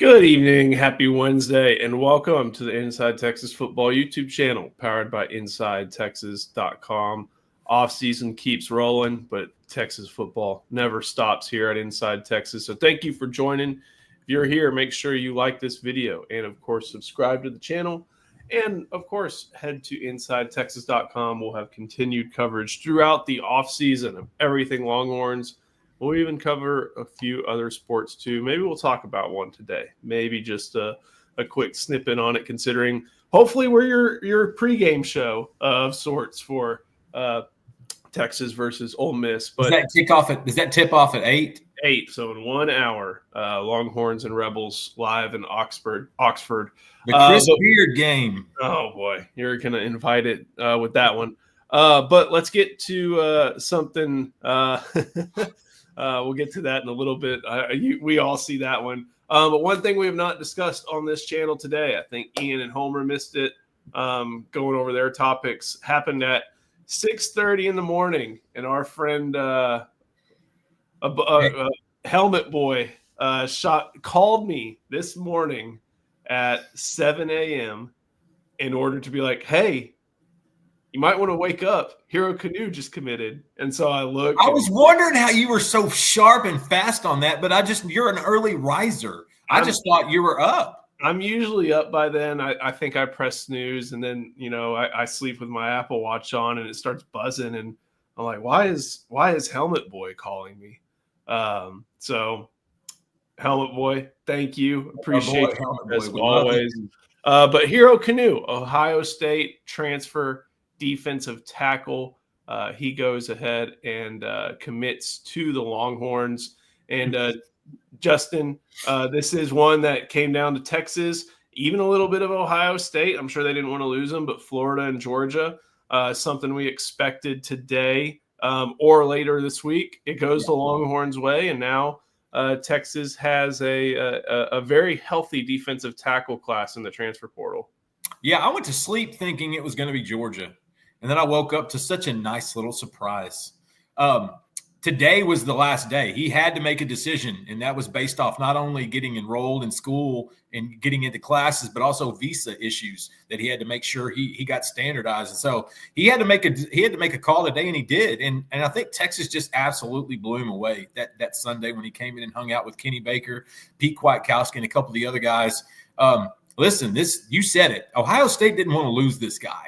Good evening, happy Wednesday, and welcome to the Inside Texas Football YouTube channel, powered by InsideTexas.com. Off-season keeps rolling, but Texas football never stops here at Inside Texas. So thank you for joining. If you're here, make sure you like this video and, of course, subscribe to the channel. And, of course, head to InsideTexas.com. We'll have continued coverage throughout the off-season of everything Longhorns. We'll even cover a few other sports too. Maybe we'll talk about one today. Maybe just a quick snippet on it, considering hopefully we're your pregame show of sorts for Texas versus Ole Miss. But does that tip off at 8? 8. So in 1 hour, Longhorns and Rebels live in Oxford. The Chris Beard game. Oh boy, you're gonna invite it with that one. But let's get to something. We'll get to that in a little bit. We all see that one. But one thing we have not discussed on this channel today, I think Ian and Homer missed it, going over their topics, happened at 6:30 in the morning. And our friend, Helmet Boy, called me this morning at 7 a.m. in order to be like, hey, you might want to wake up. Hero Kanu just committed. And so I looked. I was wondering how you were so sharp and fast on that, but you're an early riser. I just thought you were up. I'm usually up by then. I think I press snooze, and then, I sleep with my Apple Watch on and it starts buzzing. And I'm like, why is Helmet Boy calling me? So Helmet Boy, thank you. Appreciate you as always. But Hero Kanu, Ohio State transfer, defensive tackle. He goes ahead and commits to the Longhorns. And Justin, this is one that came down to Texas, even a little bit of Ohio State. I'm sure they didn't want to lose them, but Florida and Georgia, something we expected today or later this week. It goes the Longhorns' way, and now Texas has a very healthy defensive tackle class in the transfer portal. Yeah, I went to sleep thinking it was going to be Georgia. And then I woke up to such a nice little surprise. Today was the last day. He had to make a decision, and that was based off not only getting enrolled in school and getting into classes, but also visa issues that he had to make sure he got standardized. And so he had to make a call today, and he did. And I think Texas just absolutely blew him away that Sunday when he came in and hung out with Kenny Baker, Pete Kwiatkowski, and a couple of the other guys. Listen, you said it. Ohio State didn't want to lose this guy.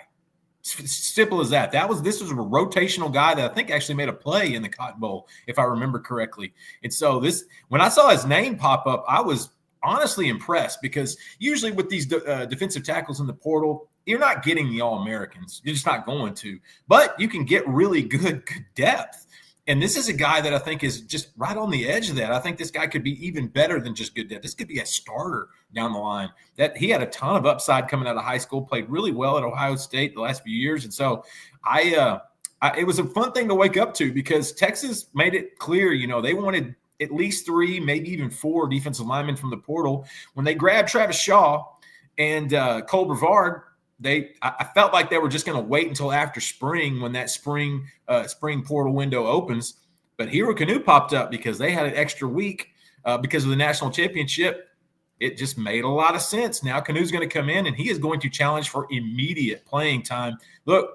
Simple as that. This was a rotational guy that I think actually made a play in the Cotton Bowl, if I remember correctly. And so when I saw his name pop up, I was honestly impressed, because usually with these defensive tackles in the portal, you're not getting the All-Americans. You're just not going to. But you can get really good depth. And this is a guy that I think is just right on the edge of that. I think this guy could be even better than just good depth. This could be a starter down the line. That he had a ton of upside coming out of high school, played really well at Ohio State the last few years. And so it was a fun thing to wake up to, because Texas made it clear, they wanted at least 3, maybe even 4 defensive linemen from the portal. When they grabbed Travis Shaw and Cole Brevard, I felt like they were just going to wait until after spring, when that spring portal window opens. But Hero Kanu popped up because they had an extra week because of the national championship. It just made a lot of sense. Now Kanu's going to come in, and he is going to challenge for immediate playing time. Look,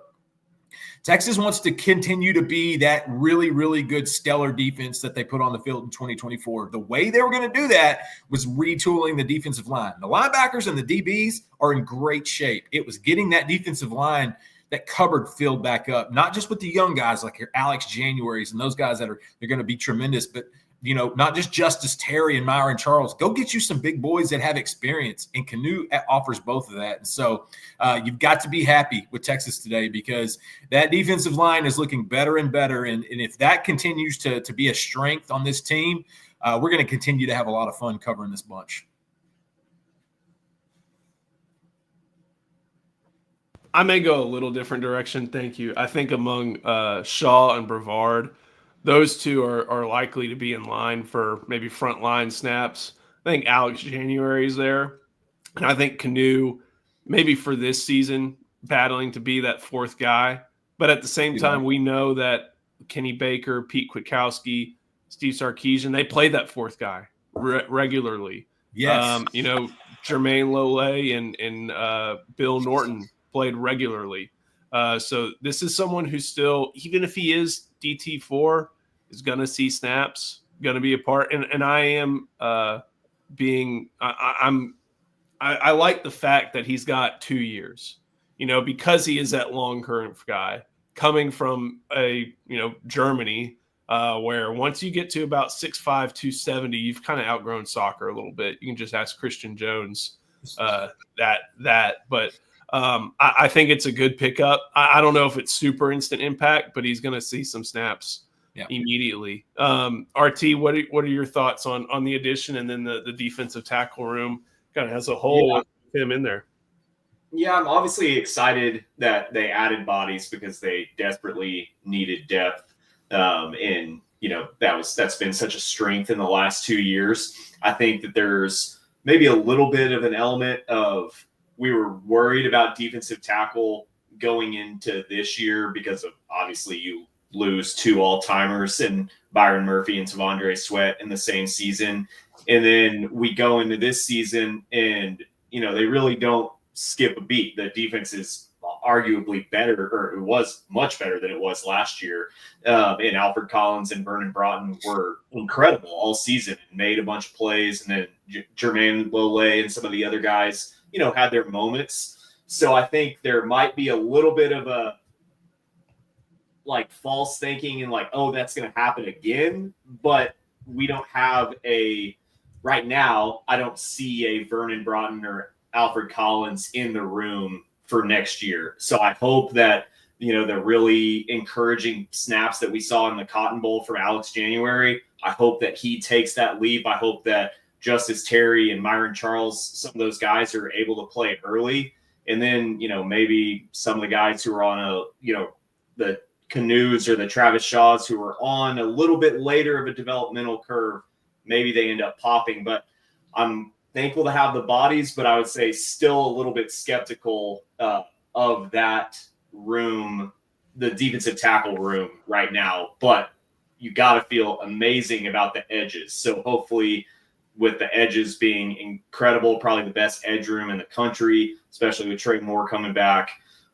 Texas wants to continue to be that really, really good, stellar defense that they put on the field in 2024. The way they were going to do that was retooling the defensive line. The linebackers and the DBs are in great shape. It was getting that defensive line, that cupboard filled back up, not just with the young guys like your Alex Januaries and those guys they're going to be tremendous, but not just Justice Terry and Myron Charles. Go get you some big boys that have experience, and Kanu offers both of that. And so you've got to be happy with Texas today, because that defensive line is looking better and better. And if that continues to be a strength on this team, we're going to continue to have a lot of fun covering this bunch. I may go a little different direction. Thank you. I think among Shaw and Brevard, those two are likely to be in line for maybe front line snaps. I think Alex January is there. And I think Kanu, maybe for this season, battling to be that 4th guy. But at the same time, we know that Kenny Baker, Pete Kwiatkowski, Steve Sarkisian, they play that 4th guy regularly. Yes. Jermaine Lole and Bill Norton played regularly. So this is someone who still, even if he is DT4, is going to see snaps, going to be a part. And I am I like the fact that he's got 2 years, because he is that long current guy coming from Germany, where once you get to about 6'5", 270, you've kind of outgrown soccer a little bit. You can just ask Christian Jones that. But I think it's a good pickup. I don't know if it's super instant impact, but he's going to see some snaps immediately. RT, what are your thoughts on the addition and then the defensive tackle room kind of as a whole with him in there? Yeah, I'm obviously excited that they added bodies because they desperately needed depth. And that's been such a strength in the last 2 years. I think that there's maybe a little bit of an element of, we were worried about defensive tackle going into this year because of, obviously, you lose 2 all-timers and Byron Murphy and Tavondre Sweat in the same season. And then we go into this season and, they really don't skip a beat. The defense is arguably better, or it was much better than it was last year. And Alfred Collins and Vernon Broughton were incredible all season, made a bunch of plays. And then Jermaine Lole and some of the other guys, had their moments. So I think there might be a little bit of a false thinking and oh, that's going to happen again. But we don't have right now, I don't see a Vernon Broughton or Alfred Collins in the room for next year. So I hope that, the really encouraging snaps that we saw in the Cotton Bowl from Alex January, I hope that he takes that leap. I hope that Justice Terry and Myron Charles, some of those guys are able to play early. And then, maybe some of the guys who are on the Kanus or the Travis Shaws who are on a little bit later of a developmental curve, maybe they end up popping. But I'm thankful to have the bodies, but I would say still a little bit skeptical of that room, the defensive tackle room right now. But you got to feel amazing about the edges. So hopefully, with the edges being incredible, probably the best edge room in the country, especially with Trey Moore coming back.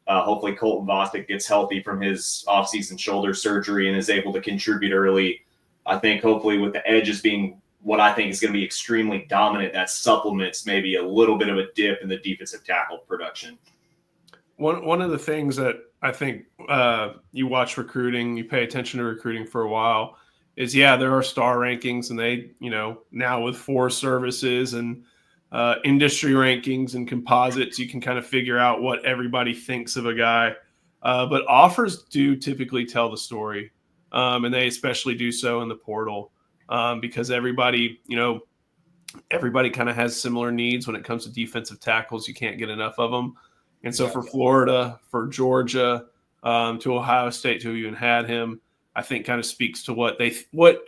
Hopefully Colton Vostok gets healthy from his offseason shoulder surgery and is able to contribute early. I think hopefully with the edges being what I think is going to be extremely dominant, that supplements maybe a little bit of a dip in the defensive tackle production. One of the things that I think you watch recruiting, you pay attention to recruiting for a while, is there are star rankings, and they, now with 4 services and industry rankings and composites, you can kind of figure out what everybody thinks of a guy. But offers do typically tell the story, and they especially do so in the portal, because everybody kind of has similar needs when it comes to defensive tackles. You can't get enough of them. And so for Florida, for Georgia, to Ohio State, to even had him, I think kind of speaks to what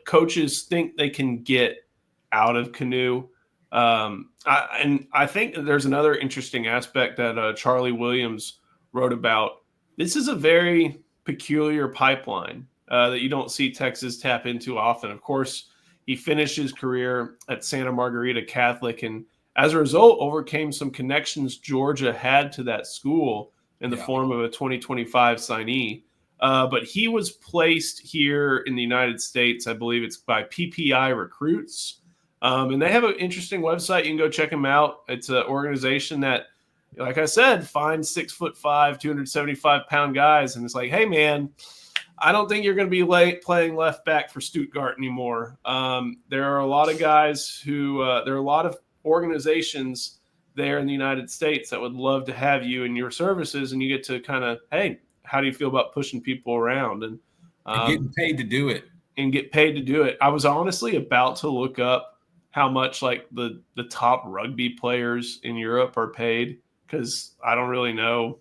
coaches think they can get out of Kanu. I think there's another interesting aspect that Charlie Williams wrote about. This is a very peculiar pipeline that you don't see Texas tap into often. Of course, he finished his career at Santa Margarita Catholic, and as a result, overcame some connections Georgia had to that school in the form of a 2025 signee. But he was placed here in the United States, I believe it's by PPI Recruits. And they have an interesting website. You can go check them out. It's an organization that, like I said, finds 6'5", 275-pound guys. And it's like, hey, man, I don't think you're going to be playing left back for Stuttgart anymore. There are a lot of guys who there are a lot of organizations there in the United States that would love to have you in your services. And you get to kind of, hey, how do you feel about pushing people around and getting paid to do it? And get paid to do it. I was honestly about to look up how much the top rugby players in Europe are paid, because I don't really know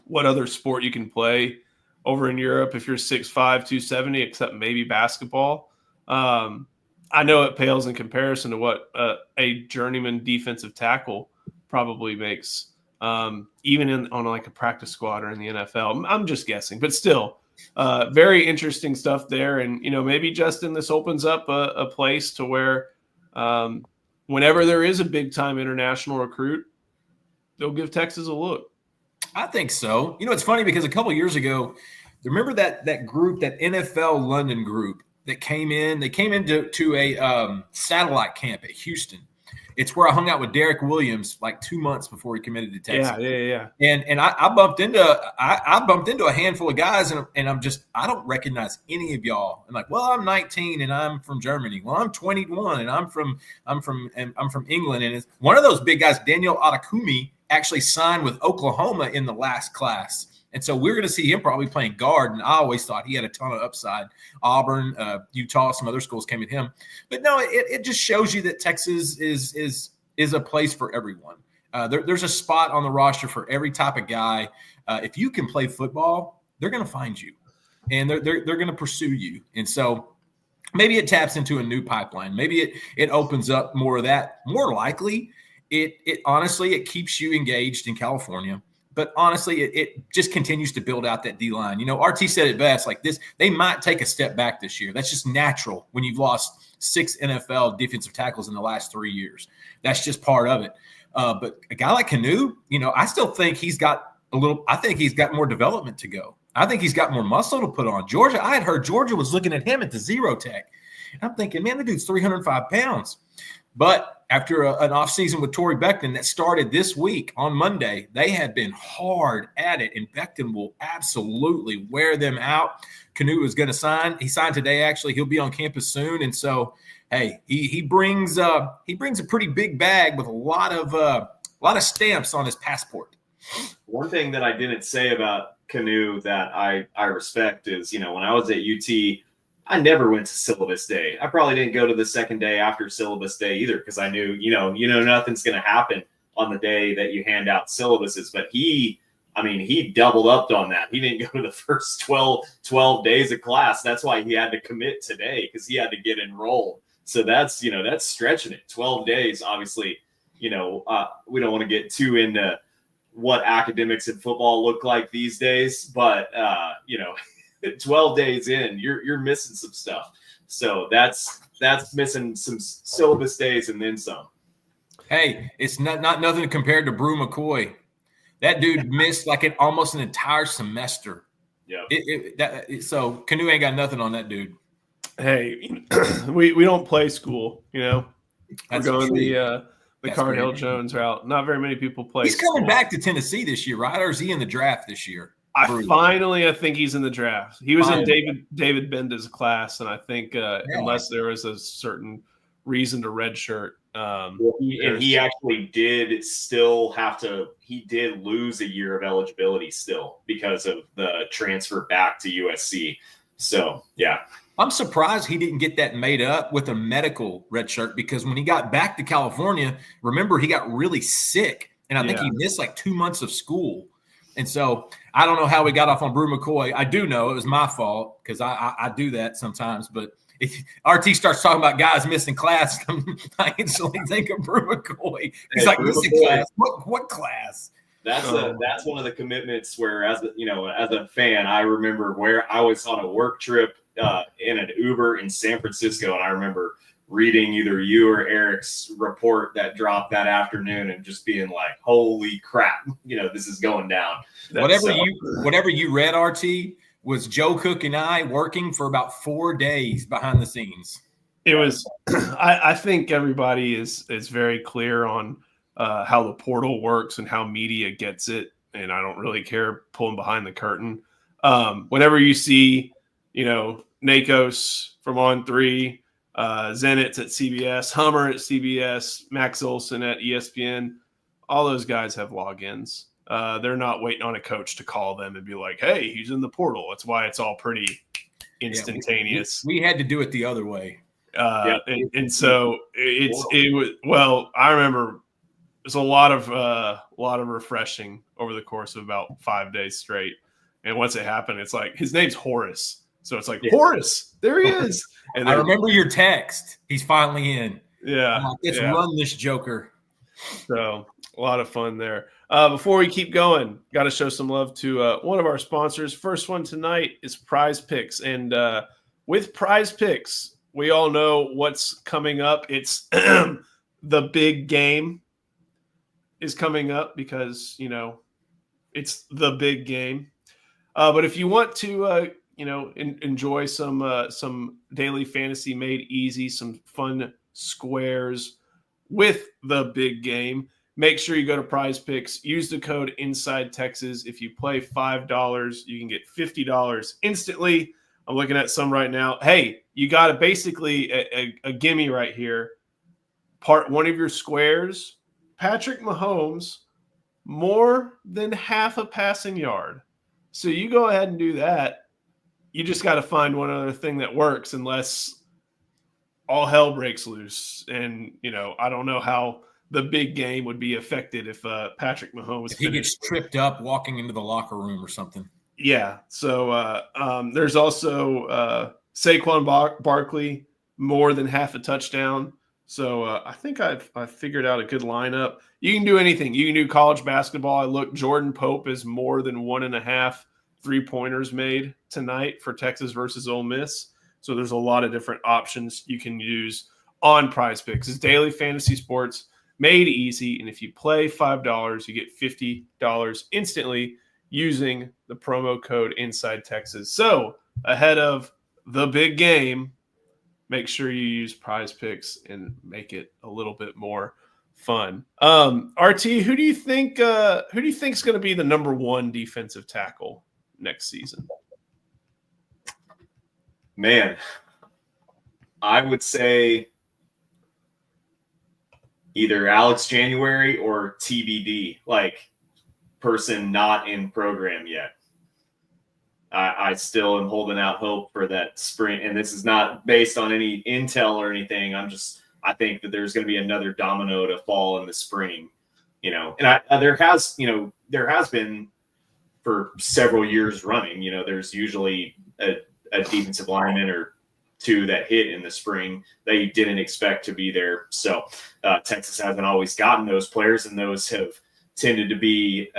what other sport you can play over in Europe if you're 6'5", 270, except maybe basketball. I know it pales in comparison to what a journeyman defensive tackle probably makes, even on a practice squad or in the NFL. I'm just guessing, but still, very interesting stuff there. And maybe Justin, this opens up a place to where whenever there is a big-time international recruit, they'll give Texas a look. I think so. You know, it's funny because a couple of years ago, remember that group, that NFL London group that came in? They came into a satellite camp at Houston. It's where I hung out with Derek Williams like 2 months before he committed to Texas. Yeah. And I bumped into a handful of guys, and I don't recognize any of y'all. I'm like, well, I'm 19 and I'm from Germany. Well, I'm 21 and I'm from England. And it's one of those big guys, Daniel Atakumi, actually signed with Oklahoma in the last class. And so we're going to see him probably playing guard. And I always thought he had a ton of upside. Auburn, Utah, some other schools came at him. But no, it just shows you that Texas is a place for everyone. There's a spot on the roster for every type of guy. If you can play football, they're going to find you, and they're going to pursue you. And so maybe it taps into a new pipeline. Maybe it opens up more of that. More likely, it honestly, it keeps you engaged in California. But honestly, it just continues to build out that D-line. You know, RT said it best, like this, they might take a step back this year. That's just natural when you've lost 6 NFL defensive tackles in the last 3 years. That's just part of it. But a guy like Kanu, you know, I still think he's got more development to go. I think he's got more muscle to put on. Georgia, I had heard Georgia was looking at him at the zero tech. And I'm thinking, man, the dude's 305 pounds. But after an offseason with Torrey Beckton that started this week on Monday, they have been hard at it, and Beckton will absolutely wear them out. Kanu is going to sign. He signed today, actually. He'll be on campus soon. And so, hey, he brings a pretty big bag with a lot of stamps on his passport. One thing that I didn't say about Kanu that I respect is, you know, when I was at UT, I never went to syllabus day. I probably didn't go to the second day after syllabus day either, because I knew, you know, nothing's going to happen on the day that you hand out syllabuses. But he doubled up on that. He didn't go to the first 12 days of class. That's why he had to commit today, because he had to get enrolled. So that's stretching it. 12 days, obviously, we don't want to get too into what academics in football look like these days, but 12 days in, you're missing some stuff. So that's missing some syllabus days and then some. Hey, it's not nothing compared to Brew McCoy. That dude missed like almost an entire semester. Yeah. So Kanu ain't got nothing on that dude. Hey, we don't play school, you know. That's We're going true. the Cardell Jones route. Not very many people play. He's coming back to Tennessee this year, right? Or is he in the draft this year? I think he's in the draft. He was in David Benda's class, and I think unless there was a certain reason to redshirt. He actually did still have to. He did lose a year of eligibility still because of the transfer back to USC. So yeah, I'm surprised he didn't get that made up with a medical redshirt, because when he got back to California, remember, he got really sick, and I think he missed like 2 months of school. And so I don't know how we got off on Brew McCoy. I do know it was my fault, because I do that sometimes. But if RT starts talking about guys missing class, I instantly think of Brew McCoy. He's like, missing class? What class? That's one of the commitments where, as a fan, I remember where I was on a work trip in an Uber in San Francisco, and I remember reading either you or Eric's report that dropped that afternoon and just being like, holy crap, this is going down. Whatever you read, RT, was Joe Cook and I working for about 4 days behind the scenes. It was, I think everybody is very clear on how the portal works and how media gets it. And I don't really care pulling behind the curtain. Whenever you see, Nakos from On3, Zenitz at CBS, Hummer at CBS, Max Olson at ESPN, all those guys have logins. They're not waiting on a coach to call them and be like, hey, he's in the portal. That's why it's all pretty instantaneous. We had to do it the other way. And so it was, well, I remember there's a lot of refreshing over the course of about 5 days straight. And once it happened, it's like, his name's Horace. So it's like, Horace, there he is. And I remember your text. He's finally in. Yeah. Let's run this joker. So a lot of fun there. Before we keep going, got to show some love to one of our sponsors. First one tonight is Prize Picks. And with Prize Picks, we all know what's coming up. It's the big game is coming up because, it's the big game. But if you want to, enjoy some daily fantasy made easy, some fun squares with the big game, make sure you go to Prize Picks. Use the code Inside Texas. If you play $5, you can get $50 instantly. I'm looking at some right now. Hey, you got basically a gimme right here. Part one of your squares, Patrick Mahomes, more than half a passing yard. So you go ahead and do that. You just got to find one other thing that works, unless all hell breaks loose. And, I don't know how the big game would be affected if Patrick Mahomes, if he gets tripped up walking into the locker room or something. Yeah. So there's also Saquon Barkley, more than half a touchdown. So I think I've figured out a good lineup. You can do anything. You can do college basketball. I look, Jordan Pope is more than 1.5 3-pointers made tonight for Texas versus Ole Miss. So there's a lot of different options you can use on Prize Picks. It's daily fantasy sports made easy. And if you play $5, you get $50 instantly using the promo code Inside Texas. So ahead of the big game, make sure you use Prize Picks and make it a little bit more fun. RT, who do you think is going to be the number one defensive tackle next season? Man, I would say either Alex January or TBD, like person not in program yet. I still am holding out hope for that spring, and this is not based on any intel or anything. I think that there's going to be another domino to fall in the spring, and there has been for several years running, there's usually a defensive lineman or two that hit in the spring that you didn't expect to be there. So Texas hasn't always gotten those players, and those have tended to be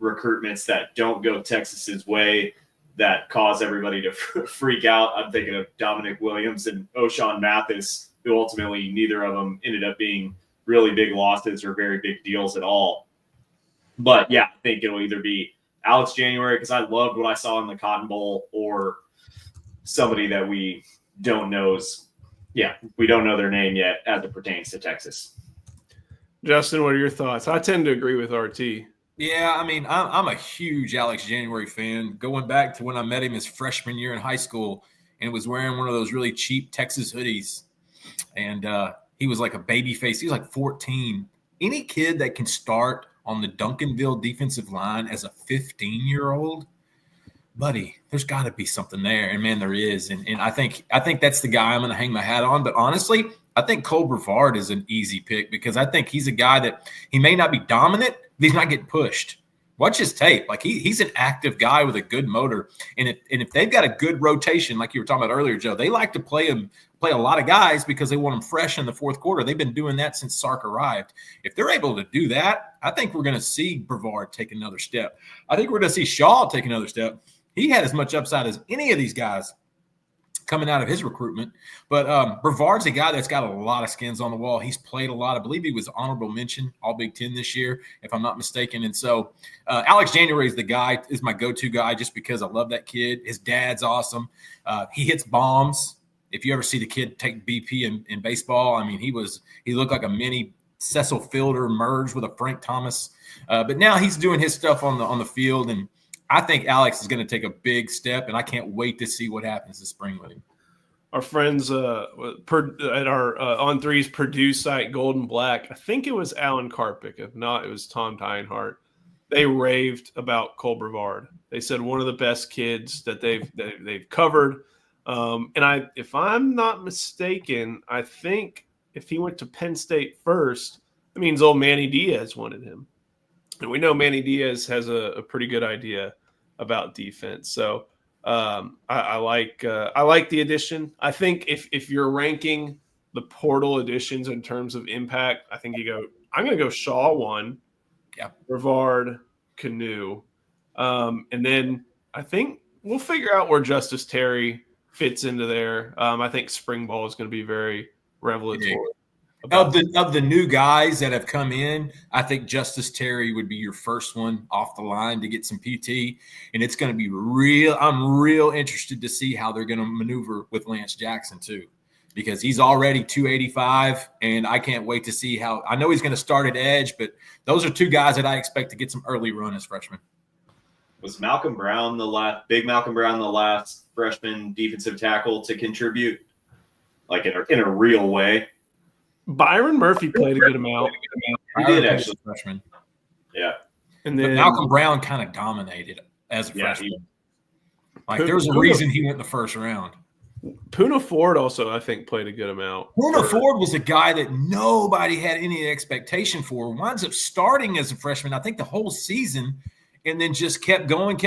recruitments that don't go Texas's way, that cause everybody to freak out. I'm thinking of Dominic Williams and O'Shawn Mathis, who ultimately neither of them ended up being really big losses or very big deals at all. But yeah, I think it'll either be Alex January, because I loved what I saw in the Cotton Bowl, or somebody that we don't know their name yet as it pertains to Texas. Justin, what are your thoughts? I tend to agree with RT. Yeah, I mean, I'm a huge Alex January fan, going back to when I met him his freshman year in high school, and was wearing one of those really cheap Texas hoodies. And he was like a baby face. He was like 14. Any kid that can start on the Duncanville defensive line as a 15-year-old, buddy, there's got to be something there. And, man, there is. And I think that's the guy I'm going to hang my hat on. But honestly, I think Cole Brevard is an easy pick, because I think he's a guy that he may not be dominant, but he's not getting pushed. Watch his tape. Like he's an active guy with a good motor. And if they've got a good rotation, like you were talking about earlier, Joe, they like to play a lot of guys because they want them fresh in the fourth quarter. They've been doing that since Sark arrived. If they're able to do that, I think we're going to see Brevard take another step. I think we're going to see Shaw take another step. He had as much upside as any of these guys coming out of his recruitment. But Brevard's a guy that's got a lot of skins on the wall. He's played a lot. I believe he was honorable mention All Big Ten this year, if I'm not mistaken. And so Alex January is my go-to guy, just because I love that kid. His dad's awesome. He hits bombs. If you ever see the kid take BP in baseball, I mean, he looked like a mini Cecil Fielder merged with a Frank Thomas. But now he's doing his stuff on the field, and I think Alex is going to take a big step, and I can't wait to see what happens this spring with him. Our friends at our On Three's Purdue site, Golden Black, I think it was Alan Karpick. If not, it was Tom Dienhart. They raved about Cole Brevard. They said one of the best kids that they've covered. And if I'm not mistaken, I think if he went to Penn State first, that means old Manny Diaz wanted him. And we know Manny Diaz has a pretty good idea about defense. So I like the addition. I think if you're ranking the portal additions in terms of impact, I think I'm going to go Shaw 1, Brevard, Kanu. And then I think we'll figure out where Justice Terry fits into there. I think spring ball is going to be very revelatory. about Of the new guys that have come in, I think Justice Terry would be your first one off the line to get some PT, and it's going to be real. I'm real interested to see how they're going to maneuver with Lance Jackson too, because he's already 285, and I can't wait to see how. I know he's going to start at edge, but those are two guys that I expect to get some early run as freshmen. Was Malcolm Brown the last freshman defensive tackle to contribute, like in a real way? Byron Murphy played a good amount. He did actually. Freshman. Yeah. And then But Malcolm Brown kind of dominated as a freshman. There's a reason he went in the first round. Puna Ford also, I think, played a good amount. Puna Ford was a guy that nobody had any expectation for. Winds up starting as a freshman, I think, the whole season, and then just kept going,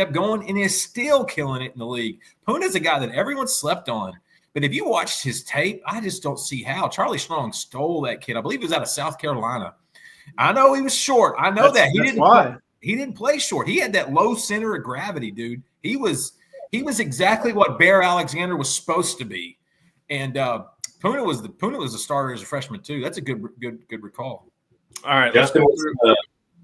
and is still killing it in the league. Puna's a guy that everyone slept on. But if you watched his tape, I just don't see how. Charlie Strong stole that kid. I believe he was out of South Carolina. I know he was short. I know that. He didn't play short. He had that low center of gravity, dude. He was exactly what Bear Alexander was supposed to be. And Puna was the starter as a freshman too. That's a good recall. All right, Justin,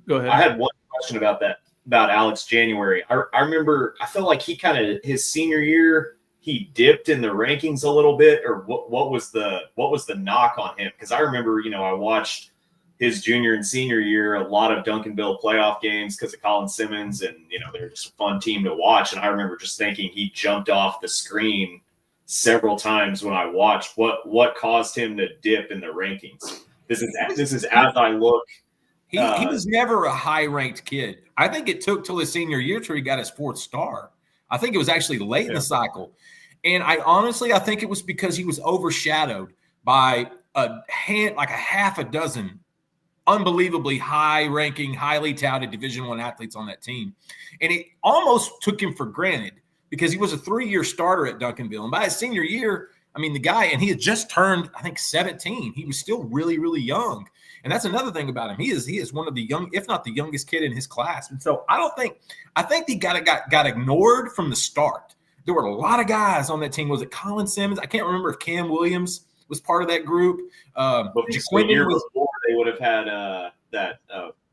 go ahead. I had one question about Alex January. I remember I felt like he kind of his senior year he dipped in the rankings a little bit, or what was the knock on him? Because I remember, I watched his junior and senior year a lot of Duncanville playoff games because of Colin Simmons, and they're just a fun team to watch. And I remember just thinking he jumped off the screen several times when I watched. What caused him to dip in the rankings? This is as I look. He was never a high-ranked kid. I think it took till his senior year till he got his 4th star. I think it was actually late in the cycle. And I think it was because he was overshadowed by a half a dozen unbelievably high-ranking, highly touted Division I athletes on that team. And it almost took him for granted because he was a 3-year starter at Duncanville. And by his senior year, the guy, and he had just turned, I think, 17. He was still really, really young. And that's another thing about him. He is one of the young, if not the youngest kid in his class. And so I think he got ignored from the start. There were a lot of guys on that team. Was it Colin Simmons? I can't remember if Cam Williams was part of that group. But the year before, they would have had a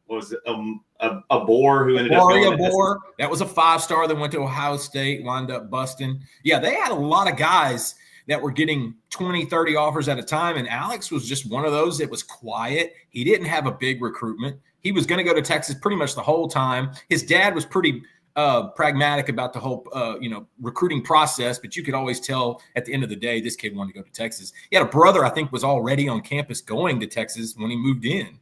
Bohr who ended up going Bohr. That was a 5-star that went to Ohio State, wound up busting. Yeah, they had a lot of guys that were getting 20, 30 offers at a time, and Alex was just one of those that was quiet. He didn't have a big recruitment. He was going to go to Texas pretty much the whole time. His dad was pretty pragmatic about the whole recruiting process, but you could always tell at the end of the day this kid wanted to go to Texas. He had a brother, I think, was already on campus going to Texas when he moved in.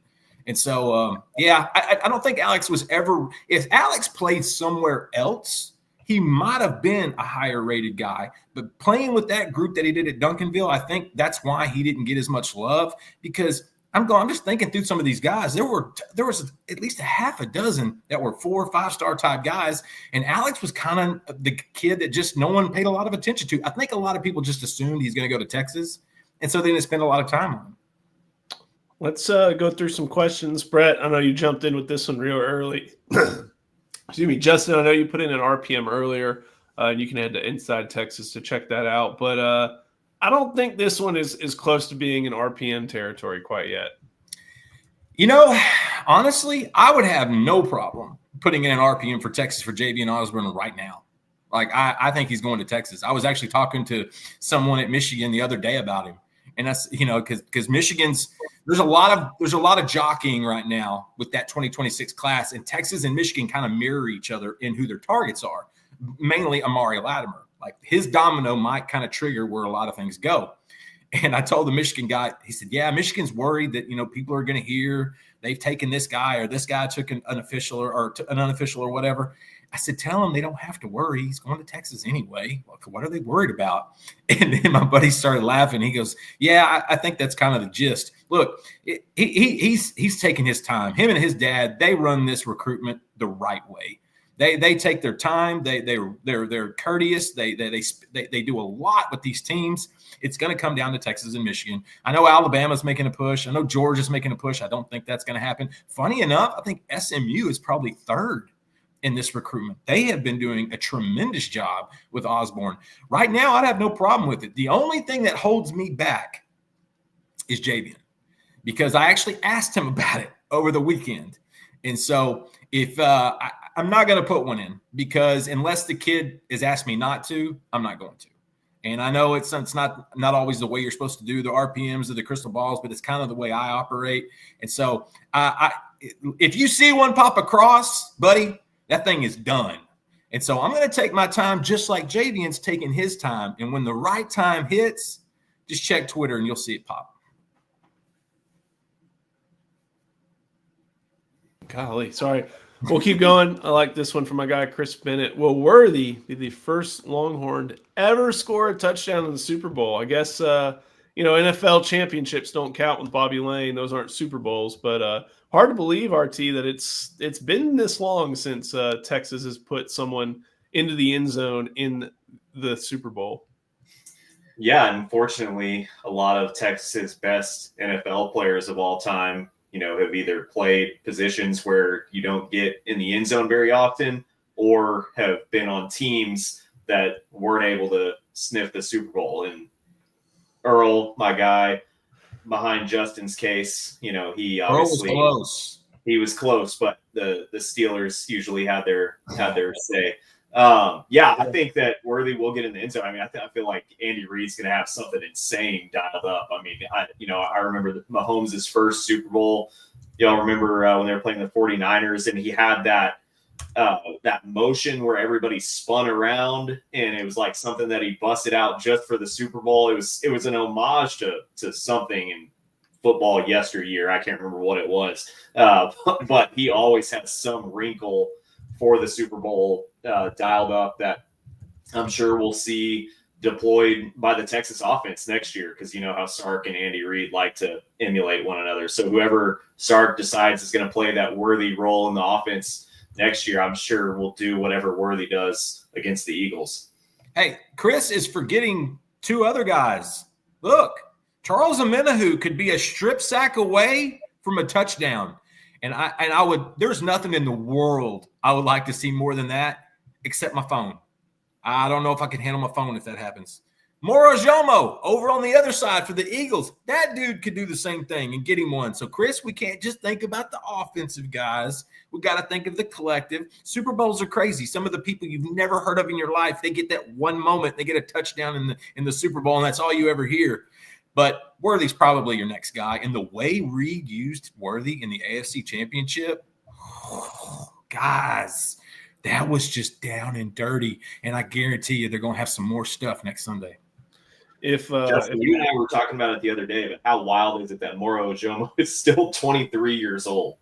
And so, I don't think Alex was ever – if Alex played somewhere else, he might have been a higher rated guy. But playing with that group that he did at Duncanville, I think that's why he didn't get as much love, because I'm just thinking through some of these guys. There was at least a half a dozen that were 4 or 5-star type guys, and Alex was kind of the kid that just no one paid a lot of attention to. I think a lot of people just assumed he's going to go to Texas, and so they didn't spend a lot of time on him. Let's go through some questions. Brett, I know you jumped in with this one real early. Excuse me, Justin, I know you put in an RPM earlier, and you can head to Inside Texas to check that out, but I don't think this one is close to being in RPM territory quite yet. Honestly, I would have no problem putting in an RPM for Texas for Javian Osborne right now. I think he's going to Texas. I was actually talking to someone at Michigan the other day about him, and that's because Michigan's there's a lot of jockeying right now with that 2026 class, and Texas and Michigan kind of mirror each other in who their targets are, mainly Amari Latimer. Like his domino might kind of trigger where a lot of things go. And I told the Michigan guy, he said, yeah, Michigan's worried that, people are going to hear they've taken this guy or this guy took an unofficial or an unofficial or whatever. I said, tell them they don't have to worry. He's going to Texas anyway. What are they worried about? And then my buddy started laughing. He goes, yeah, I think that's kind of the gist. Look, he's taking his time. Him and his dad, they run this recruitment the right way. They take their time. They're courteous. They do a lot with these teams. It's going to come down to Texas and Michigan. I know Alabama's making a push. I know Georgia's making a push. I don't think that's going to happen. Funny enough, I think SMU is probably 3rd in this recruitment. They have been doing a tremendous job with Osborne. Right now, I'd have no problem with it. The only thing that holds me back is Javian. because I actually asked him about it over the weekend. And so if I'm not going to put one in, because unless the kid has asked me not to, I'm not going to. And I know it's not always the way you're supposed to do the RPMs or the crystal balls, but it's kind of the way I operate. And so if you see one pop across, buddy, that thing is done. And so I'm going to take my time just like Javian's taking his time. And when the right time hits, just check Twitter and you'll see it pop. Golly, sorry. We'll keep going. I like this one from my guy, Chris Bennett. Will Worthy be the first Longhorn to ever score a touchdown in the Super Bowl? I guess, NFL championships don't count with Bobby Lane. Those aren't Super Bowls. But hard to believe, RT, that it's been this long since Texas has put someone into the end zone in the Super Bowl. Yeah, unfortunately, a lot of Texas's best NFL players of all time have either played positions where you don't get in the end zone very often, or have been on teams that weren't able to sniff the Super Bowl. And Earl, my guy, behind Justin's case, he obviously he was close, but the Steelers usually had their say. I think that Worthy will get in the end zone. I mean, I feel like Andy Reid's going to have something insane dialed up. I mean, I remember Mahomes' first Super Bowl. Y'all remember when they were playing the 49ers, and he had that motion where everybody spun around, and it was like something that he busted out just for the Super Bowl. It was an homage to something in football yesteryear. I can't remember what it was, but he always had some wrinkle for the Super Bowl dialed up that I'm sure we'll see deployed by the Texas offense next year, because you know how Sark and Andy Reid like to emulate one another. So whoever Sark decides is going to play that Worthy role in the offense next year, I'm sure will do whatever Worthy does against the Eagles. Hey, Chris is forgetting two other guys. Look, Charles Omenihu could be a strip sack away from a touchdown. And I would, there's nothing in the world I would like to see more than that, except my phone. I don't know if I can handle my phone if that happens. Moro Jomo over on the other side for the Eagles. That dude could do the same thing and get him one. So, Chris, we can't just think about the offensive guys. We got to think of the collective. Super Bowls are crazy. Some of the people you've never heard of in your life, they get that one moment. They get a touchdown in the Super Bowl, and that's all you ever hear. But Worthy's probably your next guy. And the way Reid used Worthy in the AFC Championship, guys, that was just down and dirty. And I guarantee you they're going to have some more stuff next Sunday. Justin, you and I were talking about it the other day, but how wild is it that Moro Ojomo is still 23 years old?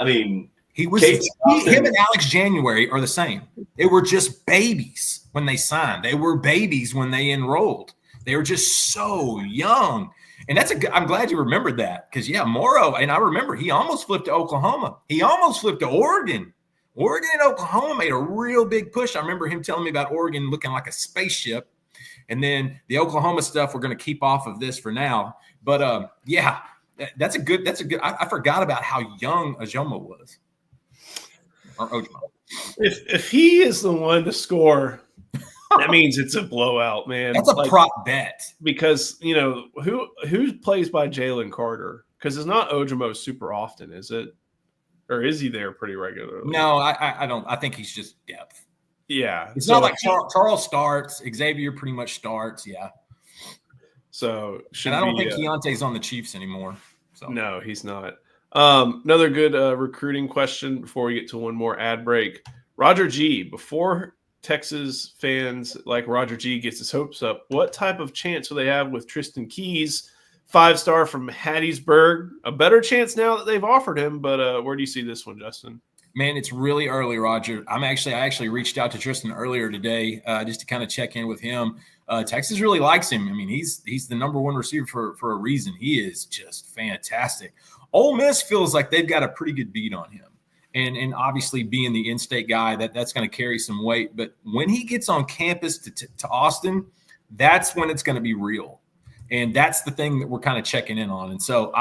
I mean, him and Alex January are the same. They were just babies when they signed. They were babies when they enrolled. They were just so young. And I'm glad you remembered that, because, Moro, and I remember he almost flipped to Oklahoma. He almost flipped to Oregon. Oregon and Oklahoma made a real big push. I remember him telling me about Oregon looking like a spaceship. And then the Oklahoma stuff we're going to keep off of this for now. But, that's a good – I forgot about how young Ojomo was. Or Ojomo. If he is the one to score – that means it's a blowout, man. That's a prop bet. Because, who plays by Jalen Carter? Because it's not Ojomo super often, is it? Or is he there pretty regularly? No, I don't. I think he's just depth. Yeah. It's not like Charles starts. Xavier pretty much starts, yeah. So, and I don't think Keontae's on the Chiefs anymore. So. No, he's not. Another good recruiting question before we get to one more ad break. Roger G, before Texas fans like Roger G gets his hopes up, what type of chance will they have with Tristan Keys, 5-star from Hattiesburg? A better chance now that they've offered him, but where do you see this one, Justin? Man, it's really early, Roger. I actually reached out to Tristan earlier today just to kind of check in with him. Texas really likes him. I mean, he's the number one receiver for a reason. He is just fantastic. Ole Miss feels like they've got a pretty good beat on him. And obviously being the in-state guy, that's going to carry some weight. But when he gets on campus to Austin, that's when it's going to be real. And that's the thing that we're kind of checking in on. And so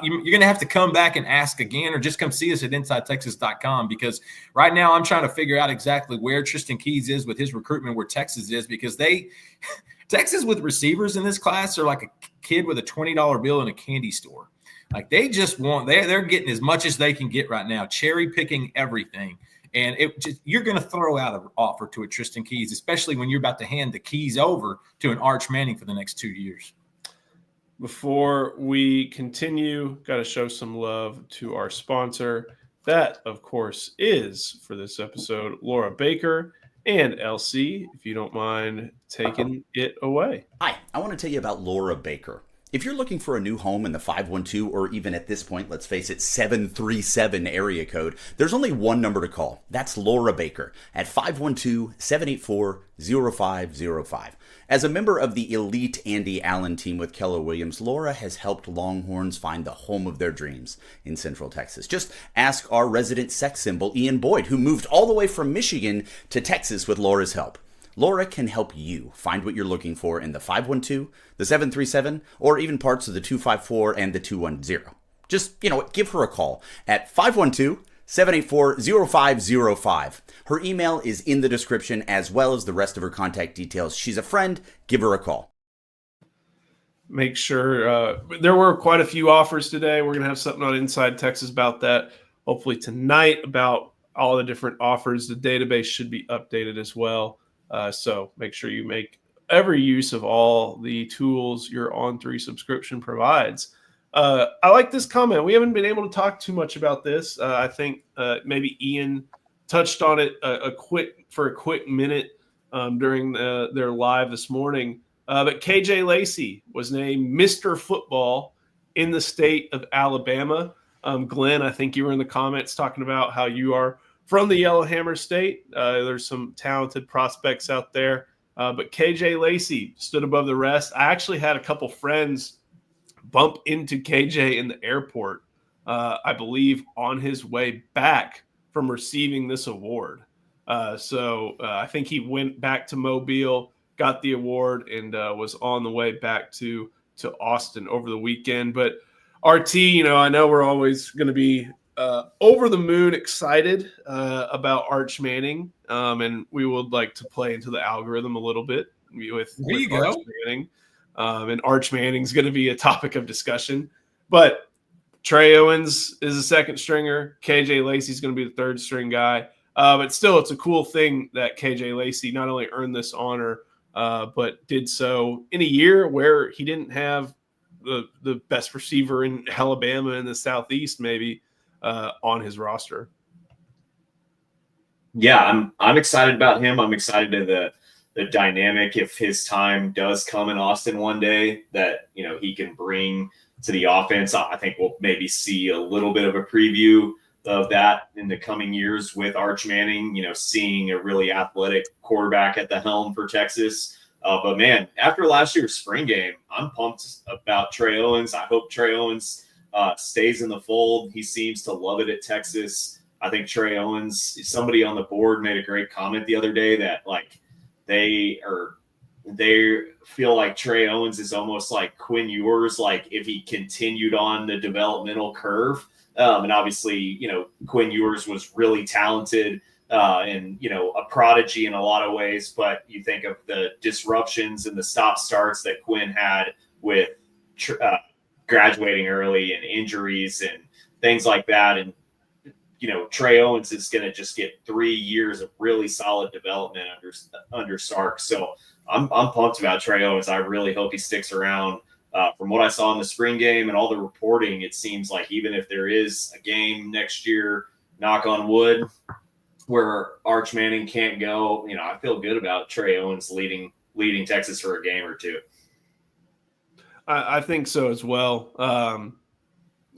you're going to have to come back and ask again, or just come see us at InsideTexas.com, because right now I'm trying to figure out exactly where Tristan Keys is with his recruitment, where Texas is, because Texas with receivers in this class are like a kid with a $20 bill in a candy store. Like they just want they're getting as much as they can get right now, cherry picking everything. And you're going to throw out an offer to a Tristan Keys, especially when you're about to hand the keys over to an Arch Manning for the next 2 years. Before we continue, got to show some love to our sponsor. That, of course, is for this episode, Laura Baker and LC. If you don't mind taking it away. Hi, I want to tell you about Laura Baker. If you're looking for a new home in the 512 or even at this point, let's face it, 737 area code, there's only one number to call. That's Laura Baker at 512-784-0505. As a member of the elite Andy Allen team with Keller Williams, Laura has helped Longhorns find the home of their dreams in Central Texas. Just ask our resident sex symbol, Ian Boyd, who moved all the way from Michigan to Texas with Laura's help. Laura can help you find what you're looking for in the 512, the 737, or even parts of the 254 and the 210. Just, give her a call at 512-784-0505. Her email is in the description as well as the rest of her contact details. She's a friend. Give her a call. Make sure there were quite a few offers today. We're going to have something on Inside Texas about that. Hopefully tonight about all the different offers. The database should be updated as well. So make sure you make every use of all the tools your On3 subscription provides. I like this comment. We haven't been able to talk too much about this. I think maybe Ian touched on it a quick minute during their live this morning. But KJ Lacey was named Mr. Football in the state of Alabama. Glenn, I think you were in the comments talking about how you are from the Yellowhammer State. There's some talented prospects out there. But KJ Lacey stood above the rest. I actually had a couple friends bump into KJ in the airport, I believe, on his way back from receiving this award. So I think he went back to Mobile, got the award, and was on the way back to Austin over the weekend. But RT, I know we're always going to be over the moon excited about Arch Manning, and we would like to play into the algorithm a little bit with Arch Manning. And Arch Manning's going to be a topic of discussion. But Trey Owens is a second stringer. KJ Lacey's going to be the third string guy. But still, it's a cool thing that KJ Lacey not only earned this honor, but did so in a year where he didn't have the best receiver in Alabama in the Southeast, maybe, on his roster. Yeah, I'm excited about him. I'm excited to the dynamic, if his time does come in Austin one day, that he can bring to the offense. I think we'll maybe see a little bit of a preview of that in the coming years with Arch Manning, seeing a really athletic quarterback at the helm for Texas. But man, after last year's spring game, I'm pumped about Trey Owens. I hope Trey Owens stays in the fold. He seems to love it at Texas. I think Trey Owens, somebody on the board made a great comment the other day that they feel like Trey Owens is almost like Quinn Ewers, like if he continued on the developmental curve. And obviously, Quinn Ewers was really talented and, a prodigy in a lot of ways. But you think of the disruptions and the stop-starts that Quinn had with graduating early and injuries and things like that. And, Trey Owens is going to just get 3 years of really solid development under Sark. So I'm pumped about Trey Owens. I really hope he sticks around. From what I saw in the spring game and all the reporting, it seems like even if there is a game next year, knock on wood, where Arch Manning can't go, I feel good about Trey Owens leading Texas for a game or two. I think so as well.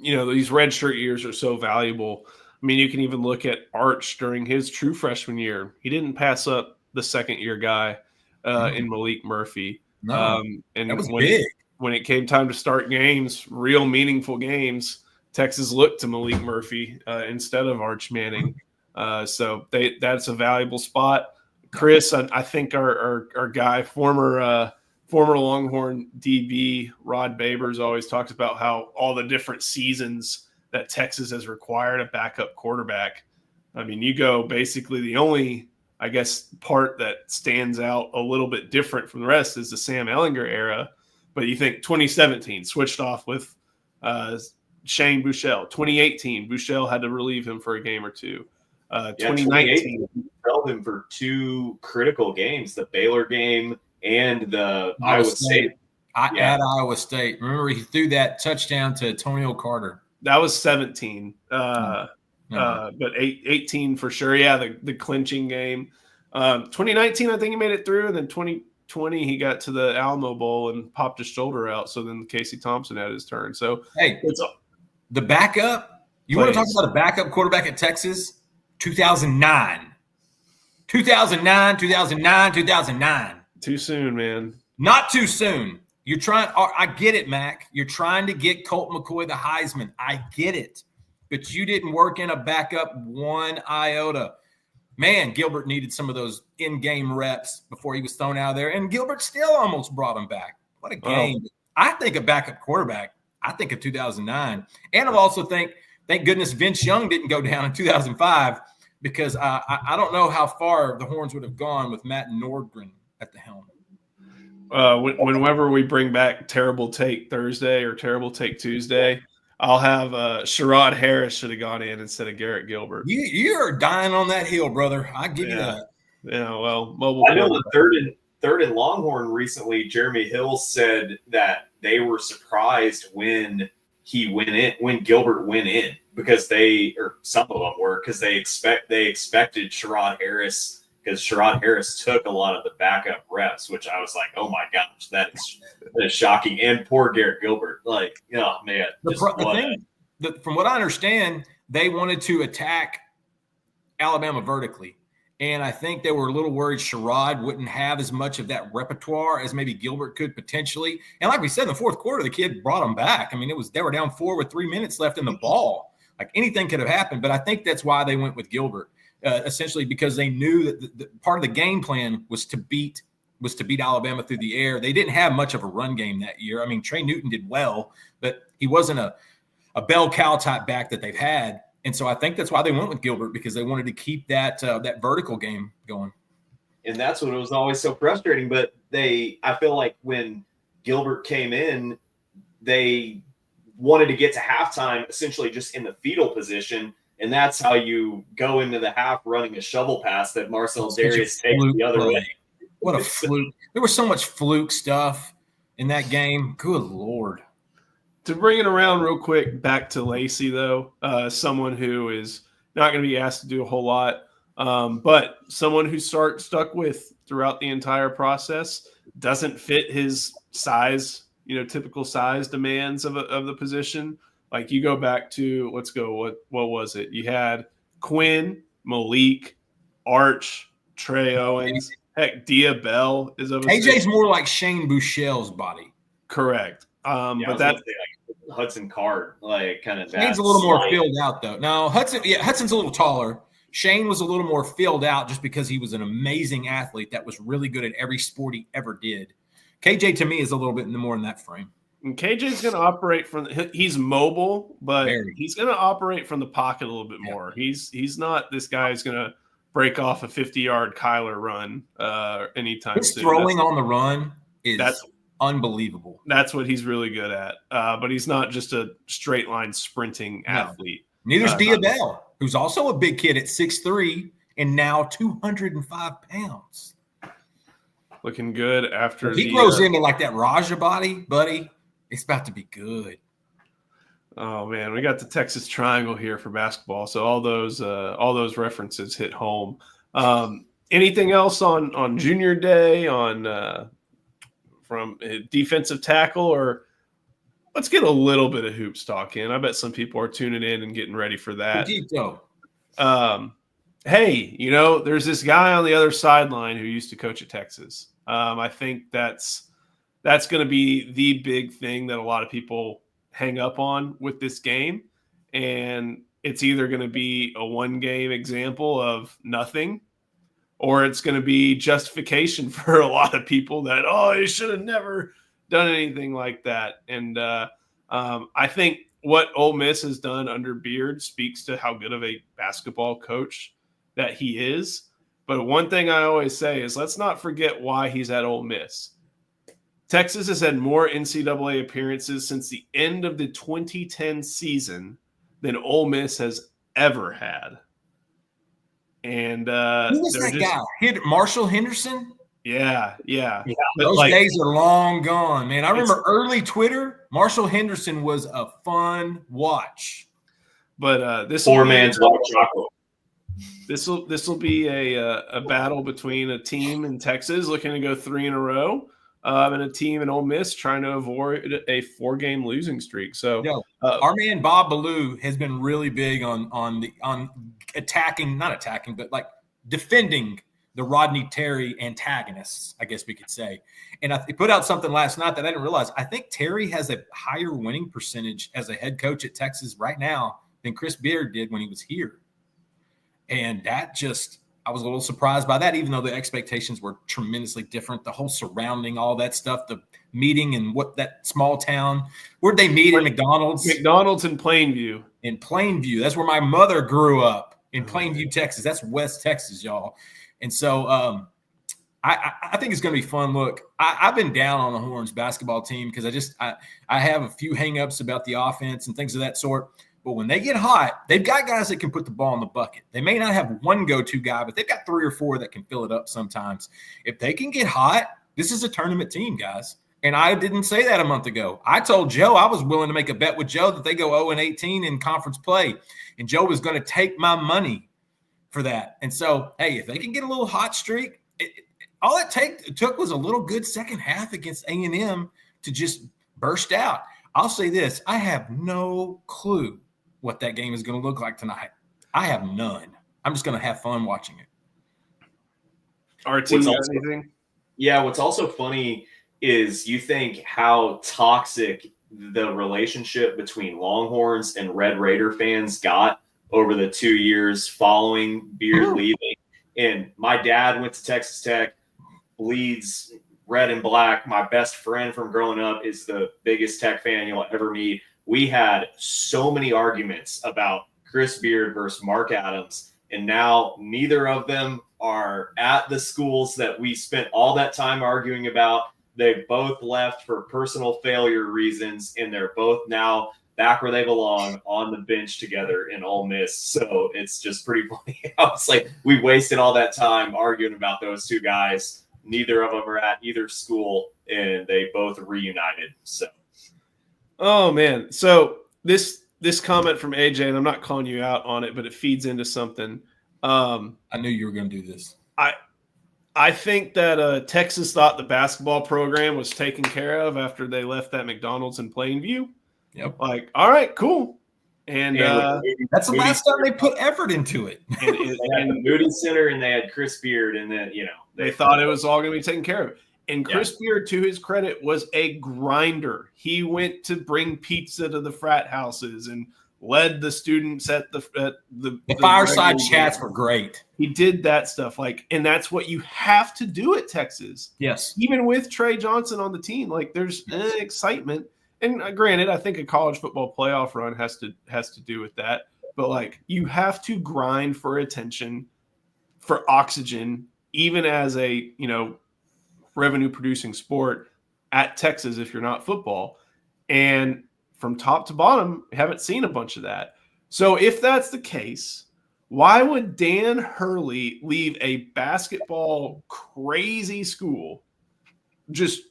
These redshirt years are so valuable. I mean, you can even look at Arch during his true freshman year. He didn't pass up the second-year guy in Malik Murphy. No, and that was big. When it came time to start games, real meaningful games, Texas looked to Malik Murphy instead of Arch Manning. So that's a valuable spot. Chris, I think our guy, former Longhorn DB Rod Babers, always talks about how all the different seasons that Texas has required a backup quarterback. I mean, you go basically the only, I guess, part that stands out a little bit different from the rest is the Sam Ehlinger era. But you think 2017 switched off with Shane Buechele. 2018, Buechele had to relieve him for a game or two. 2019, held him for 2 critical games, the Baylor game and the Iowa State. At Iowa State. Remember, he threw that touchdown to Antonio Carter. That was 17. But 18 for sure. Yeah, the clinching game. 2019, I think he made it through, and then 2020 he got to the Alamo Bowl and popped his shoulder out. So then Casey Thompson had his turn. So hey, the backup. You want to talk about a backup quarterback at Texas? 2009. 2009. Too soon, man. Not too soon. You're trying. I get it, Mac. You're trying to get Colt McCoy the Heisman. I get it. But you didn't work in a backup one iota. Man, Gilbert needed some of those in-game reps before he was thrown out of there. And Gilbert still almost brought him back. What a game. I think a backup quarterback. I think of 2009. And I also think, thank goodness Vince Young didn't go down in 2005 because I don't know how far the Horns would have gone with Matt Nordgren at the helm. Whenever we bring back Terrible Take Thursday or Terrible Take Tuesday, I'll have Sherrod Harris should have gone in instead of Garrett Gilbert. You're dying on that hill, brother. I give you that. Yeah, well, mobile. I know the third and Longhorn recently, Jeremy Hill said that they were surprised when Gilbert went in because some of them were because they expected Sherrod Harris. Because Sherrod Harris took a lot of the backup reps, which I was like, "Oh my gosh, that is shocking." And poor Garrett Gilbert, like, oh man. From what I understand, they wanted to attack Alabama vertically, and I think they were a little worried Sherrod wouldn't have as much of that repertoire as maybe Gilbert could potentially. And like we said, in the fourth quarter, the kid brought them back. I mean, they were down 4 with 3 minutes left in the ball. Like anything could have happened, but I think that's why they went with Gilbert. Essentially because they knew that the part of the game plan was to beat Alabama through the air. They didn't have much of a run game that year. I mean, Trey Newton did well, but he wasn't a bell cow type back that they've had. And so I think that's why they went with Gilbert, because they wanted to keep that vertical game going. And that's what was always so frustrating. But I feel like when Gilbert came in, they wanted to get to halftime essentially just in the fetal position. And that's how you go into the half running a shovel pass that Marcel Darius takes the other way. What a fluke. There was so much fluke stuff in that game. Good Lord. To bring it around real quick, back to Lacey, though, someone who is not going to be asked to do a whole lot, but someone who stuck with throughout the entire process, doesn't fit his size, typical size demands of the position. Like you go back to, let's go, what was it? You had Quinn, Malik, Arch, Trey Owens, heck, Dia Bell is of AJ's more like Shane Buechele's body. Correct. But that's like Hudson Card, like kind of. Shane's a little more filled out though. No, Hudson's a little taller. Shane was a little more filled out just because he was an amazing athlete that was really good at every sport he ever did. KJ to me is a little bit more in that frame. And KJ's going to operate he's mobile, but he's going to operate from the pocket a little bit more. He's not this guy who's going to break off a 50-yard Kyler run anytime soon. Throwing on the run is unbelievable. That's what he's really good at. But he's not just a straight line sprinting athlete. Neither's Dia Bell, who's also a big kid at 6'3" and now 205 pounds. Looking good after he grows into like that Raja body, buddy. It's about to be good. Oh man, we got the Texas Triangle here for basketball, so all those references hit home. Anything else on Junior Day from defensive tackle, or let's get a little bit of hoops talk in. I bet some people are tuning in and getting ready for that. Hey, there's this guy on the other sideline who used to coach at Texas. I think that's going to be the big thing that a lot of people hang up on with this game. And it's either going to be a one-game example of nothing, or it's going to be justification for a lot of people that, you should have never done anything like that. And I think what Ole Miss has done under Beard speaks to how good of a basketball coach that he is. But one thing I always say is let's not forget why he's at Ole Miss. Texas has had more NCAA appearances since the end of the 2010 season than Ole Miss has ever had. And who was that guy? Marshall Henderson? Yeah. Those days are long gone, man. I remember early Twitter. Marshall Henderson was a fun watch. But this poor man's white chocolate. This will be a battle between a team in Texas looking to go 3 in a row, and a team in Ole Miss trying to avoid a 4-game losing streak. So our man Bob Ballou has been really big on attacking, not attacking, but like defending the Rodney Terry antagonists, I guess we could say. And he put out something last night that I didn't realize. I think Terry has a higher winning percentage as a head coach at Texas right now than Chris Beard did when he was here. And that just, I was a little surprised by that, even though the expectations were tremendously different. The whole surrounding, all that stuff, the meeting and what that small town, where'd they meet at McDonald's? McDonald's in Plainview. In Plainview. That's where my mother grew up, in Plainview, Texas. That's West Texas, y'all. And so I think it's going to be fun. Look, I've been down on the Horns basketball team because I have a few hangups about the offense and things of that sort. But when they get hot, they've got guys that can put the ball in the bucket. They may not have one go-to guy, but they've got 3 or 4 that can fill it up sometimes. If they can get hot, this is a tournament team, guys. And I didn't say that a month ago. I told Joe I was willing to make a bet with Joe that they go 0-18 in conference play. And Joe was going to take my money for that. And so, hey, if they can get a little hot streak, all it took was a little good second half against A&M to just burst out. I'll say this. I have no clue what that game is going to look like tonight. I have none. I'm just going to have fun watching it. RT, anything? Yeah, what's also funny is you think how toxic the relationship between Longhorns and Red Raider fans got over the 2 years following Beard leaving. And my dad went to Texas Tech, bleeds red and black. My best friend from growing up is the biggest Tech fan you'll ever meet. We had so many arguments about Chris Beard versus Mark Adams, and now neither of them are at the schools that we spent all that time arguing about. They both left for personal failure reasons, and they're both now back where they belong on the bench together in Ole Miss. So it's just pretty funny. I was like, we wasted all that time arguing about those two guys. Neither of them are at either school, and they both reunited. So. Oh man. So this comment from AJ, and I'm not calling you out on it, but it feeds into something. I knew you were going to do this. I think that Texas thought the basketball program was taken care of after they left that McDonald's in Plainview. Yep. Like, all right, cool. And that's the last time they put effort into it. And the Moody Center, and they had Chris Beard, and then they thought it was all going to be taken care of. And Chris Beard, to his credit, was a grinder. He went to bring pizza to the frat houses and led the students at the fireside chats were great. He did that stuff, and that's what you have to do at Texas. Yes, even with Trey Johnson on the team, there's excitement. And granted, I think a college football playoff run has to do with that. But you have to grind for attention, for oxygen, even as a revenue producing sport at Texas if you're not football. And from top to bottom, haven't seen a bunch of that. So if that's the case, why would Dan Hurley leave a basketball crazy school just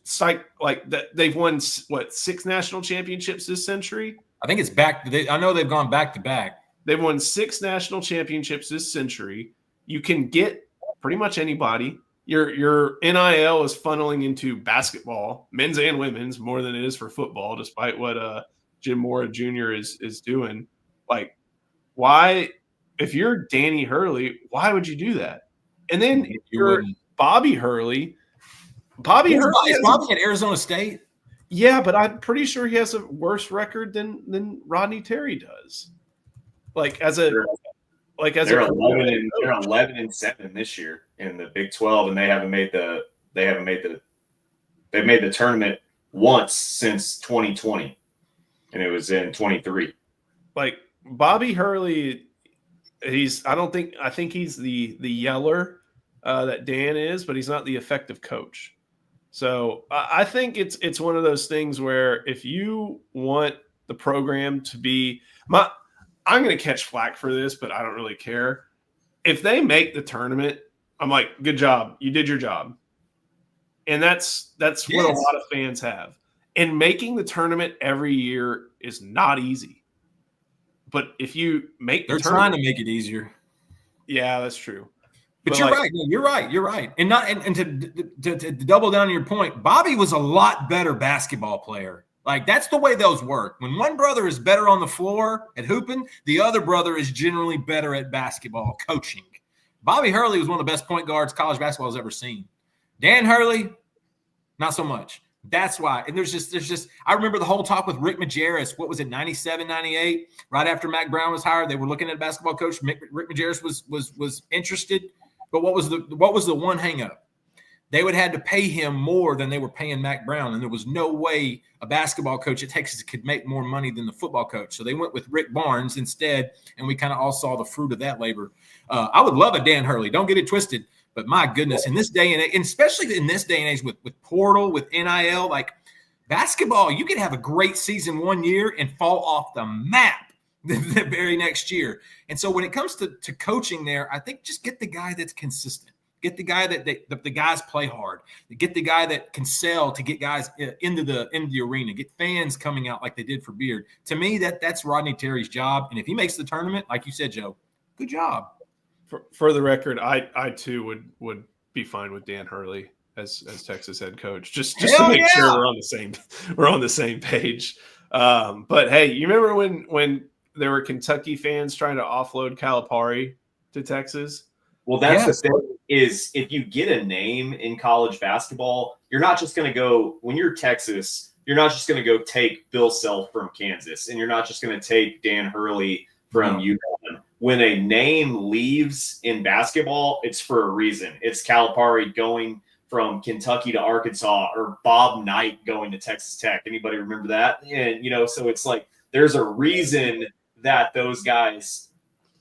like that? They've won 6 national championships this century? I think it's back. I know they've gone back to back. They've won 6 national championships this century. You can get pretty much anybody. Your NIL is funneling into basketball, men's and women's, more than it is for football, despite what Jim Mora Jr. is doing. Why, if you're Danny Hurley, why would you do that? And then you're Bobby Hurley. Is Bobby at Arizona State? Yeah, but I'm pretty sure he has a worse record than Rodney Terry does. They're 11-7 this year in the Big 12, and they've made the tournament once since 2020, and it was in 23. Bobby Hurley, I think he's the yeller that Dan is, but he's not the effective coach. So I think it's one of those things where if you want the program to be I'm going to catch flack for this, but I don't really care. If they make the tournament, I'm like, good job. You did your job. And that's what a lot of fans have. And making the tournament every year is not easy. But if you make they're trying to make it easier. Yeah, that's true. But you're right. You're right. You're right. And not and to double down on your point, Bobby was a lot better basketball player. Like, that's the way those work. When one brother is better on the floor at hooping, the other brother is generally better at basketball coaching. Bobby Hurley was one of the best point guards college basketball has ever seen. Dan Hurley, not so much. That's why. And there's just I remember the whole talk with Rick Majerus. What was it, 97, 98? Right after Mac Brown was hired, they were looking at a basketball coach. Rick Majerus was interested. But what was the one hang up? They would have had to pay him more than they were paying Mac Brown, and there was no way a basketball coach at Texas could make more money than the football coach. So they went with Rick Barnes instead, and we kind of all saw the fruit of that labor. I would love a Dan Hurley. Don't get it twisted. But my goodness, in this day and age, and especially in this day and age with Portal, with NIL, like basketball, you could have a great season one year and fall off the map the very next year. And so when it comes to coaching there, I think just get the guy that's consistent. Get the guy that the guys play hard. Get the guy that can sell to get guys into the arena. Get fans coming out like they did for Beard. To me, that's Rodney Terry's job. And if he makes the tournament, like you said, Joe, good job. For the record, I too would be fine with Dan Hurley as Texas head coach. Just to make sure we're on the same page. But hey, you remember when there were Kentucky fans trying to offload Calipari to Texas? Well, that's the thing is if you get a name in college basketball, you're not just going to go – when you're Texas, you're not just going to go take Bill Self from Kansas, and you're not just going to take Dan Hurley from UConn. When a name leaves in basketball, it's for a reason. It's Calipari going from Kentucky to Arkansas or Bob Knight going to Texas Tech. Anybody remember that? And, so it's like there's a reason that those guys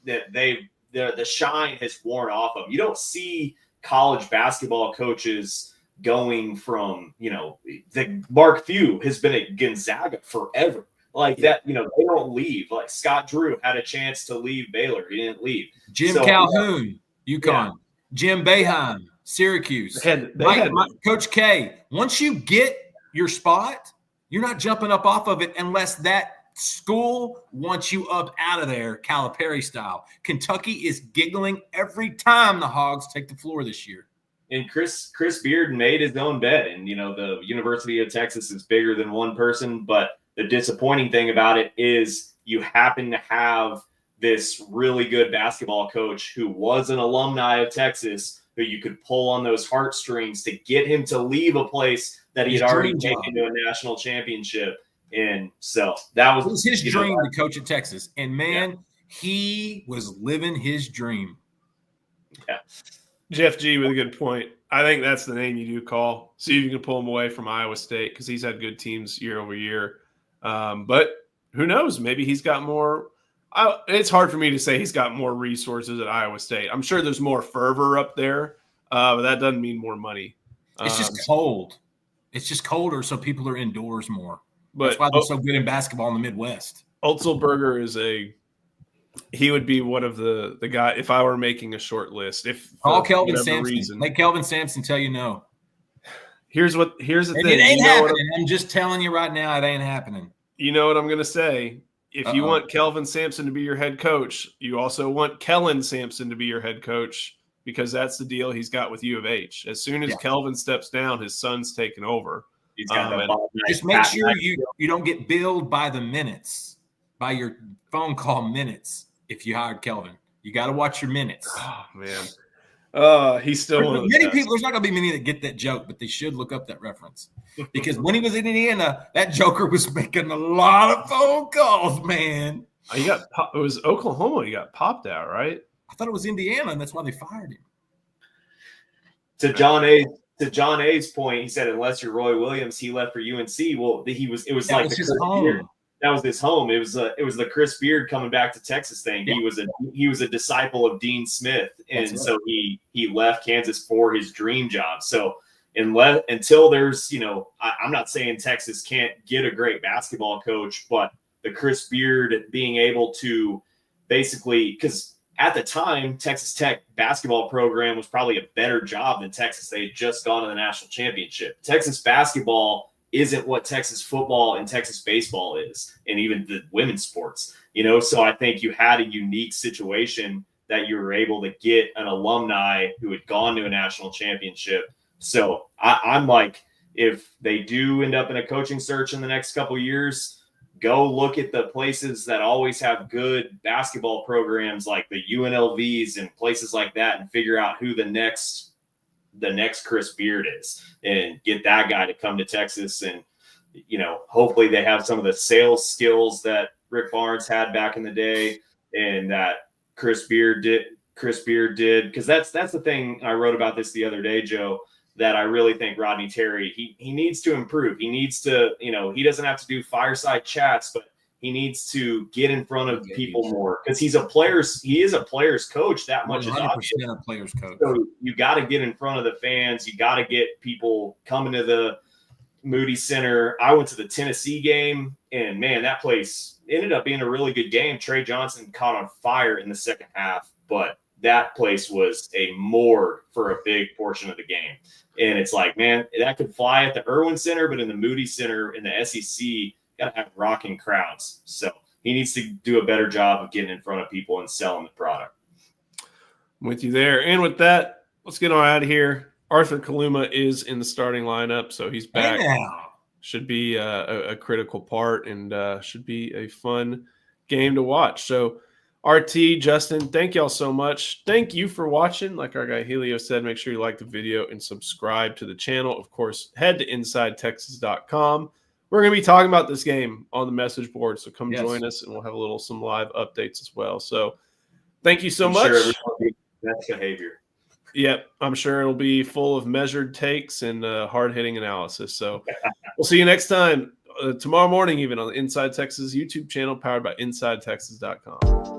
that the shine has worn off of. You don't see college basketball coaches going from, the Mark Few has been at Gonzaga forever. Like that, they don't leave. Like Scott Drew had a chance to leave Baylor. He didn't leave. Jim Calhoun, UConn. Yeah. Jim Boeheim, Syracuse. Coach K. Once you get your spot, you're not jumping up off of it unless that school wants you up out of there, Calipari style. Kentucky is giggling every time the Hogs take the floor this year. And Chris Beard made his own bed. And, the University of Texas is bigger than one person. But the disappointing thing about it is you happen to have this really good basketball coach who was an alumni of Texas, who you could pull on those heartstrings to get him to leave a place that he had already taken to a national championship. And so that was his dream to coach at Texas. And man, he was living his dream. Yeah. Jeff G with a good point. I think that's the name you do call. See if you can pull him away from Iowa State because he's had good teams year over year. But who knows? Maybe he's got more. It's hard for me to say he's got more resources at Iowa State. I'm sure there's more fervor up there, but that doesn't mean more money. It's just cold. It's just colder, so people are indoors more. But that's why they're so good in basketball in the Midwest. Otzelberger he would be one of the guy if I were making a short list. If call Kelvin Sampson. Make Kelvin Sampson tell you no. Here's the thing. It ain't happening. I'm just telling you right now, it ain't happening. You know what I'm going to say? If you want Kelvin Sampson to be your head coach, you also want Kellen Sampson to be your head coach because that's the deal he's got with U of H. As soon as Kelvin steps down, his son's taking over. He's got just make sure you don't get billed by the minutes, by your phone call minutes. If you hired Kelvin, you got to watch your minutes. Oh man, he's still one of the many people. There's not going to be many that get that joke, but they should look up that reference because when he was in Indiana, that Joker was making a lot of phone calls. Man, it was Oklahoma. He got popped out, right? I thought it was Indiana, and that's why they fired him. To John A's point, he said, unless you're Roy Williams, he left for UNC. Well, it was like his home. That was his home. It was the Chris Beard coming back to Texas thing. Yeah. He was a disciple of Dean Smith, and so he left Kansas for his dream job. So until there's, I'm not saying Texas can't get a great basketball coach, but the Chris Beard being able to basically, because at the time, Texas Tech basketball program was probably a better job than Texas. They had just gone to the national championship. Texas basketball isn't what Texas football and Texas baseball is, and even the women's sports, So I think you had a unique situation that you were able to get an alumni who had gone to a national championship. So I'm like, if they do end up in a coaching search in the next couple of years, go look at the places that always have good basketball programs like the UNLVs and places like that, and figure out who the next Chris Beard is, and get that guy to come to Texas. And, hopefully they have some of the sales skills that Rick Barnes had back in the day and that Chris Beard did. Because that's the thing. I wrote about this the other day, Joe, that I really think Rodney Terry, he needs to improve. He needs to, he doesn't have to do fireside chats, but he needs to get in front of people more, because he is a player's coach. That much is obvious. A player's coach. So you got to get in front of the fans. You got to get people coming to the Moody Center. I went to the Tennessee game, and man, that place ended up being a really good game. Trey Johnson caught on fire in the second half, but that place was a morgue for a big portion of the game. And it's like, man, that could fly at the Irwin Center, but in the Moody Center in the SEC, got to have rocking crowds. So he needs to do a better job of getting in front of people and selling the product. I'm with you there. And with that, let's get on out of here. Arthur Kaluma is in the starting lineup, so he's back. Should be a critical part, and should be a fun game to watch. So RT, Justin, thank y'all so much. Thank you for watching. Like our guy Helio said, make sure you like the video and subscribe to the channel. Of course, head to InsideTexas.com. We're going to be talking about this game on the message board, so come join us, and we'll have some live updates as well. So thank you so much. Sure, that's behavior. Yep, I'm sure it'll be full of measured takes and hard-hitting analysis. So we'll see you next time, tomorrow morning even, on the Inside Texas YouTube channel powered by InsideTexas.com.